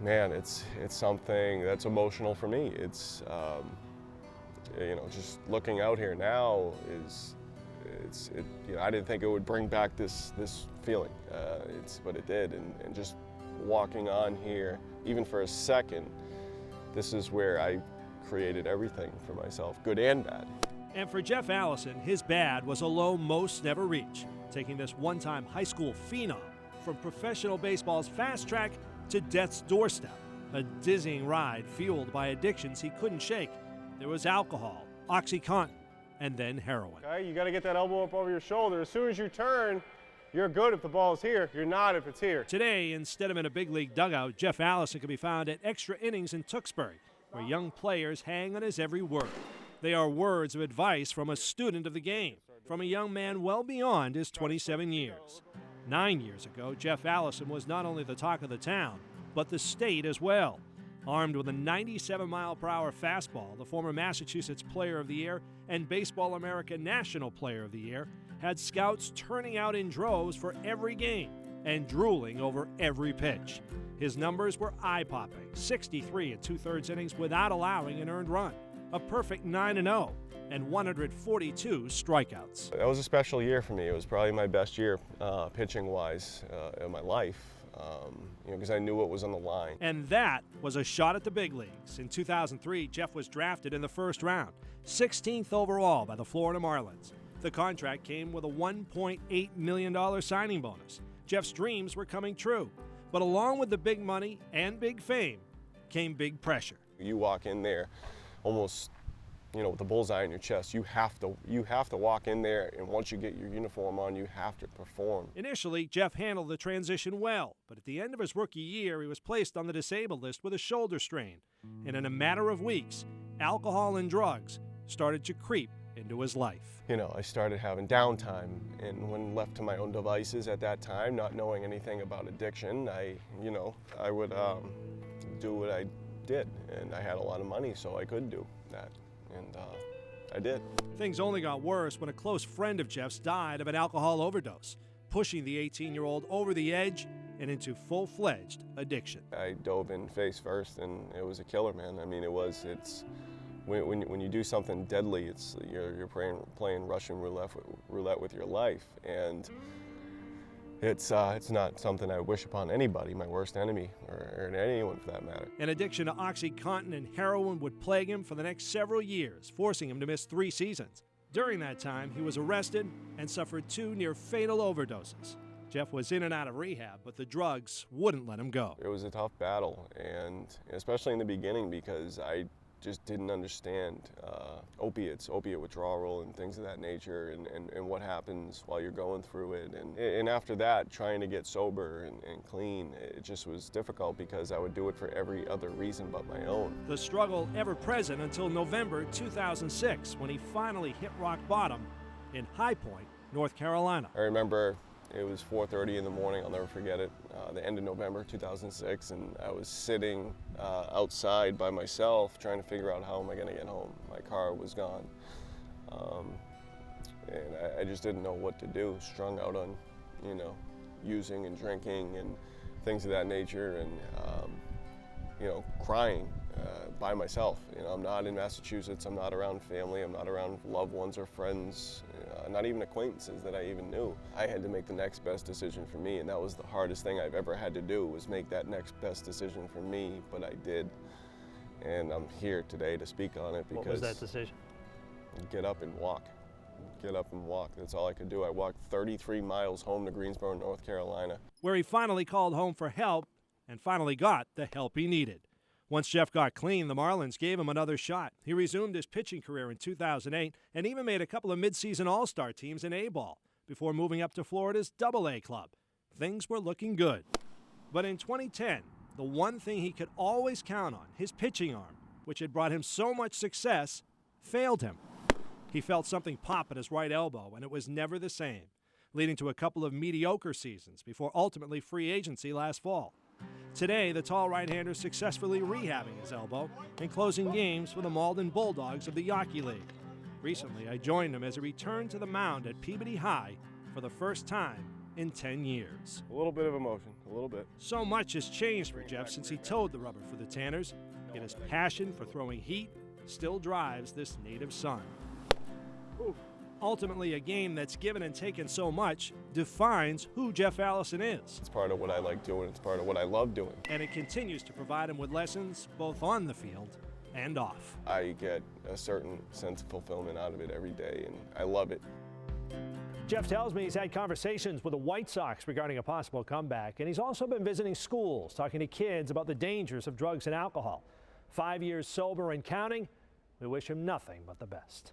Man, it's something that's emotional for me. It's just looking out here now I didn't think it would bring back this feeling. But it did, and just walking on here, even for a second, this is where I created everything for myself, good and bad. And for Jeff Allison, his bad was a low most never reach, taking this one-time high school phenom from professional baseball's fast track to death's doorstep, a dizzying ride fueled by addictions he couldn't shake. There was alcohol, OxyContin, and then heroin. Okay, you got to get that elbow up over your shoulder. As soon as you turn, you're good if the ball's here. You're not if it's here. Today, instead of in a big league dugout, Jeff Allison can be found at extra innings in Tewksbury, where young players hang on his every word. They are words of advice from a student of the game, from a young man well beyond his 27 years. 9 years ago, Jeff Allison was not only the talk of the town, but the state as well. Armed with a 97-mile-per-hour fastball, the former Massachusetts Player of the Year and Baseball America National Player of the Year had scouts turning out in droves for every game and drooling over every pitch. His numbers were eye-popping, 63 and 2/3 innings without allowing an earned run, a perfect 9-0, and 142 strikeouts. That was a special year for me. It was probably my best year pitching-wise in my life, because I knew what was on the line. And that was a shot at the big leagues. In 2003, Jeff was drafted in the first round, 16th overall by the Florida Marlins. The contract came with a $1.8 million signing bonus. Jeff's dreams were coming true. But along with the big money and big fame came big pressure. You walk in there almost, with the bullseye in your chest. You have to walk in there, and once you get your uniform on, you have to perform. Initially, Jeff handled the transition well, but at the end of his rookie year, he was placed on the disabled list with a shoulder strain. And in a matter of weeks, alcohol and drugs started to creep into his life. I started having downtime, and when left to my own devices at that time, not knowing anything about addiction, I would do what I did, and I had a lot of money, so I could do that, and I did. Things only got worse when a close friend of Jeff's died of an alcohol overdose, pushing the 18-year-old over the edge and into full-fledged addiction. I dove in face first, and it was a killer, man. I mean, when you do something deadly, you're playing Russian roulette with your life, and it's not something I wish upon anybody, my worst enemy, or anyone for that matter. An addiction to OxyContin and heroin would plague him for the next several years, forcing him to miss 3 seasons. During that time, he was arrested and suffered 2 near-fatal overdoses. Jeff was in and out of rehab, but the drugs wouldn't let him go. It was a tough battle, and especially in the beginning, because I just didn't understand opiate withdrawal and things of that nature, and what happens while you're going through it. And after that, trying to get sober and clean, it just was difficult because I would do it for every other reason but my own. The struggle ever present until November 2006, when he finally hit rock bottom in High Point, North Carolina. I remember it was 4:30 in the morning, I'll never forget it, the end of November 2006, and I was sitting outside by myself trying to figure out how am I going to get home. My car was gone, and I just didn't know what to do, strung out on, using and drinking and things of that nature, and, crying by myself. I'm not in Massachusetts, I'm not around family, I'm not around loved ones or friends, not even acquaintances that I even knew. I had to make the next best decision for me, and that was the hardest thing I've ever had to do, was make that next best decision for me, but I did. And I'm here today to speak on it because— What was that decision? Get up and walk. Get up and walk. That's all I could do. I walked 33 miles home to Greensboro, North Carolina, where he finally called home for help and finally got the help he needed. Once Jeff got clean, the Marlins gave him another shot. He resumed his pitching career in 2008 and even made a couple of midseason all-star teams in A-ball before moving up to Florida's Double-A club. Things were looking good. But in 2010, the one thing he could always count on, his pitching arm, which had brought him so much success, failed him. He felt something pop at his right elbow, and it was never the same, leading to a couple of mediocre seasons before ultimately free agency last fall. Today, the tall right-hander is successfully rehabbing his elbow and closing games for the Malden Bulldogs of the Yawkey League. Recently, I joined him as he returned to the mound at Peabody High for the first time in 10 years. A little bit of emotion, a little bit. So much has changed for Jeff since he towed the rubber for the Tanners, yet his passion for throwing heat still drives this native son. Ultimately, a game that's given and taken so much defines who Jeff Allison is. It's part of what I like doing. It's part of what I love doing. And it continues to provide him with lessons both on the field and off. I get a certain sense of fulfillment out of it every day, and I love it. Jeff tells me he's had conversations with the White Sox regarding a possible comeback, and he's also been visiting schools, talking to kids about the dangers of drugs and alcohol. 5 years sober and counting. We wish him nothing but the best.